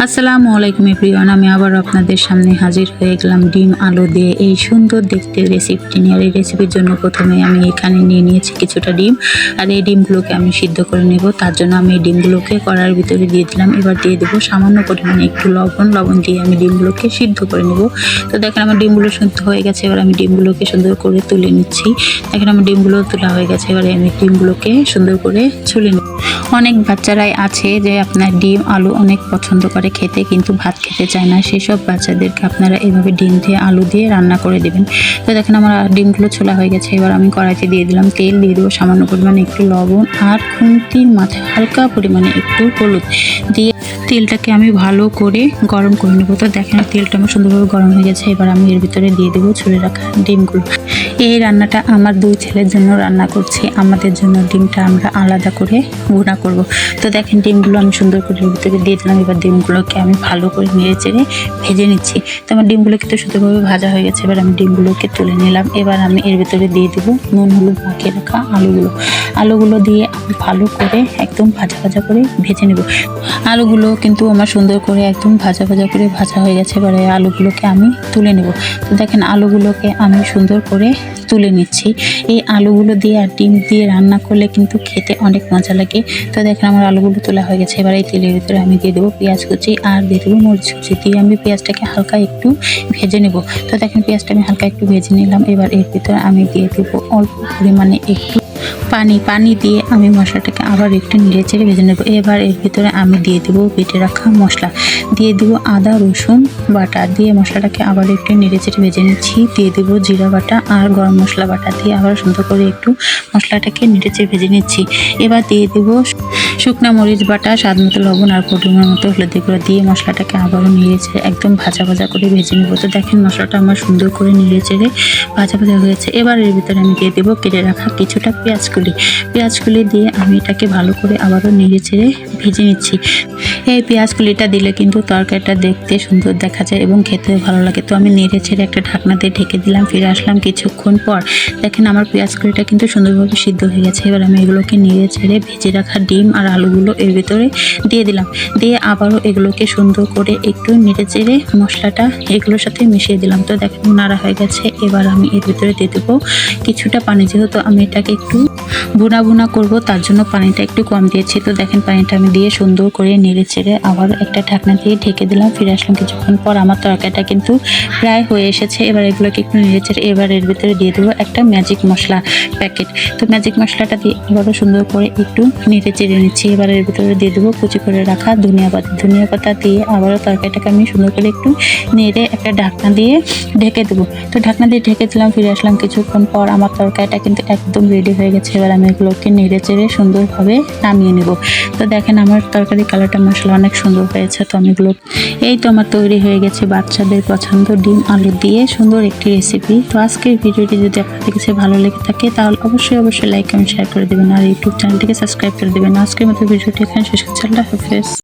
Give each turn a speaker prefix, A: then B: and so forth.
A: আসসালামু আলাইকুম এভরিওয়ান, আমি আবার আপনাদের সামনে হাজির হয়ে গেলাম ডিম আলু দিয়ে এই সুন্দর দেখতে রেসিপিটি নিয়ে। আর এই রেসিপির জন্য প্রথমে আমি এখানে নিয়ে নিয়েছি কিছুটা ডিম, আর এই ডিমগুলোকে আমি সিদ্ধ করে নেব। তার জন্য আমি এই ডিমগুলোকে কড়াইয়ের ভিতরে দিয়ে দিলাম। এবার দিয়ে দেবো সামান্য পরিমাণে একটু লবণ দিয়ে আমি ডিমগুলোকে সিদ্ধ করে নেব। তো দেখেন আমার ডিমগুলো সিদ্ধ হয়ে গেছে। এবার আমি ডিমগুলোকে সুন্দর করে তুলে নিচ্ছি। দেখেন আমার ডিমগুলো তোলা হয়ে গেছে। এবার আমি ডিমগুলোকে সুন্দর করে ছুলে নেব। অনেক বাচ্চারাই আছে যে আপনার ডিম আলু অনেক পছন্দ করে খেতে, কিন্তু ভাত খেতে চায় না। সেসব বাচ্চাদেরকে আপনারা এভাবে ডিম দিয়ে আলু দিয়ে রান্না করে দেবেন। তো দেখেন আমার ডিমগুলো ছোলা হয়ে গেছে। এবার আমি কড়াইতে দিয়ে দিলাম তেল, দিয়ে দেবো সামান্য পরিমাণে একটু লবণ আর খুন্তির মাথায় হালকা পরিমাণে একটু হলুদ দিয়ে তেলটাকে আমি ভালো করে গরম করে নেবো। তো দেখেন তেলটা আমার সুন্দরভাবে গরম হয়ে গেছে। এবার আমি এর ভিতরে দিয়ে দেবো ছুলে রাখা ডিমগুলো। এই রান্নাটা আমার 2 ছেলের জন্য রান্না করছি। আমাদের জন্য ডিমটা আমরা আলাদা করে ভুনা করব। তো দেখেন ডিমগুলো আমি সুন্দর করে এর ভিতরে দিয়ে দিলাম। এবার ডিমগুলোকে আমি ভালো করে নেড়ে চেড়ে ভেজে নিচ্ছি। তো আমার ডিমগুলো কিন্তু সুন্দরভাবে ভাজা হয়ে গেছে। এবার আমি ডিমগুলোকে তুলে নিলাম। এবার আমি এর ভিতরে দিয়ে দেবো নুন হলুদ মাখিয়ে রাখা আলুগুলো দিয়ে আমি ভালো করে একদম ভাজা করে ভেজে নেব। আলুগুলো কিন্তু আমার সুন্দর করে একদম ভাজা করে ভাজা হয়ে গেছে। এবারে আলুগুলোকে আমি তুলে নেব। তো দেখেন আলুগুলোকে আমি সুন্দর করে তুলে নিচ্ছি। এই আলুগুলো দিয়ে আর ডিম দিয়ে রান্না করলে কিন্তু খেতে অনেক মজা লাগে। তো দেখেন আমার আলুগুলো তোলা হয়ে গেছে। এবার এই তেলের ভিতরে আমি দিয়ে দেবো পেঁয়াজ কুচি আর দিয়ে দেবো মরিচ কুচি দিয়ে আমি পেঁয়াজটাকে হালকা একটু ভেজে নেব। তো দেখেন পেঁয়াজটা আমি হালকা একটু ভেজে নিলাম। এবার এর ভিতরে আমি দিয়ে দেবো অল্প পরিমাণে একটু পানি দিয়ে আমি মশলাটাকে আবার একটু নেড়ে চেড়ে ভেজে নেব। এবার এর ভিতরে আমি দিয়ে দেবো বেটে রাখা মশলা, দিয়ে দেবো আদা রসুন বাটা দিয়ে মশলাটাকে আবার একটু নেড়ে চেড়ে ভেজে নিচ্ছি। দিয়ে দেবো জিরা বাটা আর গরম মশলা বাটা দিয়ে আবার সুন্দর করে একটু মশলাটাকে নেড়ে চেড়ে ভেজে নিচ্ছি। এবার দিয়ে দেবো শুকনো মরিচ বাটা, স্বাদ মতো লবণ আর পরিমাণ মতো হলুদ গুঁড়ো দিয়ে মশলাটাকে আবারও নেড়ে চেড়ে একদম ভাজা করে ভেজে নেব। তো দেখেন মশলাটা আমার সুন্দর করে নেড়ে চেড়ে ভাজা হয়েছে। এবার এর ভিতরে আমি দিয়ে দেবো কেটে রাখা কিছুটা পেঁয়াজগুলি দিয়ে আমি এটাকে ভালো করে আবারও নেড়ে চেড়ে ভেজে নিচ্ছি। এই পেঁয়াজগুলিটা দিলে কিন্তু তরকারিটা দেখতে সুন্দর দেখা যায় এবং খেতেও ভালো লাগে। তো আমি নেড়ে ছেড়ে একটা ঢাকনা দিয়ে ঢেকে দিলাম। ফিরে আসলাম কিছুক্ষণ পর। দেখেন আমার পেঁয়াজগুলিটা কিন্তু সুন্দরভাবে সিদ্ধ হয়ে গেছে। এবার আমি এগুলোকে নেড়ে ছেড়ে ভেজে রাখা ডিম আর আলুগুলো এর ভিতরে দিয়ে দিলাম। দিয়ে আবারও এগুলোকে সুন্দর করে একটু নেড়ে চেড়ে মশলাটা এগুলোর সাথে মিশিয়ে দিলাম। তো দেখেন নাড়া হয়ে গেছে। এবার আমি এর ভিতরে দিয়ে দেবো কিছুটা পানি, যেহেতু আমি এটাকে একটু ভুনা করব তার জন্য পানিটা একটু কম দিয়েছি। তো দেখেন পানিটা আমি দিয়ে সুন্দর করে নেড়ে ছেড়ে আবার একটা ঢাকনা দিয়ে ঢেকে দিলাম। ফিরে আসলাম কিছুক্ষণ পর। আমার তরকারিটা কিন্তু প্রায় হয়ে এসেছে। এবার এগুলোকে একটু নেড়ে ছেড়ে এবার এর ভিতরে দিয়ে দেবো একটা ম্যাজিক মশলা প্যাকেট। তো ম্যাজিক মশলাটা দিয়ে আবারও সুন্দর করে একটু নেড়ে চেড়ে নিচ্ছি। এবার এর ভিতরে দিয়ে দেবো কুচি করে রাখা ধনিয়া পাতা দিয়ে আবারও তরকারিটাকে আমি সুন্দর করে একটু নেড়ে একটা ঢাকনা দিয়ে ঢেকে দেবো। তো ঢাকনা দিয়ে ঢেকে দিলাম। ফিরে আসলাম কিছুক্ষণ পর। আমার তরকারিটা কিন্তু একদম রেডি হয়ে গেছে। এবার আমি এগুলোকে নেড়ে চেড়ে সুন্দরভাবে নামিয়ে নেব। তো দেখেন আমার তরকারি কালারটা মশলা অনেক সুন্দর হয়েছে। তো আমি এগুলো এই তো আমার তৈরি হয়ে গেছে বাচ্চাদের পছন্দ ডিম আলু দিয়ে সুন্দর একটি রেসিপি। তো আজকের ভিডিওটি যদি আপনাদের কাছে ভালো লেগে থাকে তাহলে অবশ্যই লাইক কমেন্ট শেয়ার করে দেবেন আর ইউটিউব চ্যানেলটিকে সাবস্ক্রাইব করে দেবেন। আজকের মতো ভিডিওটি এখানে শেষ করছি। আল্লাহ হাফেজ।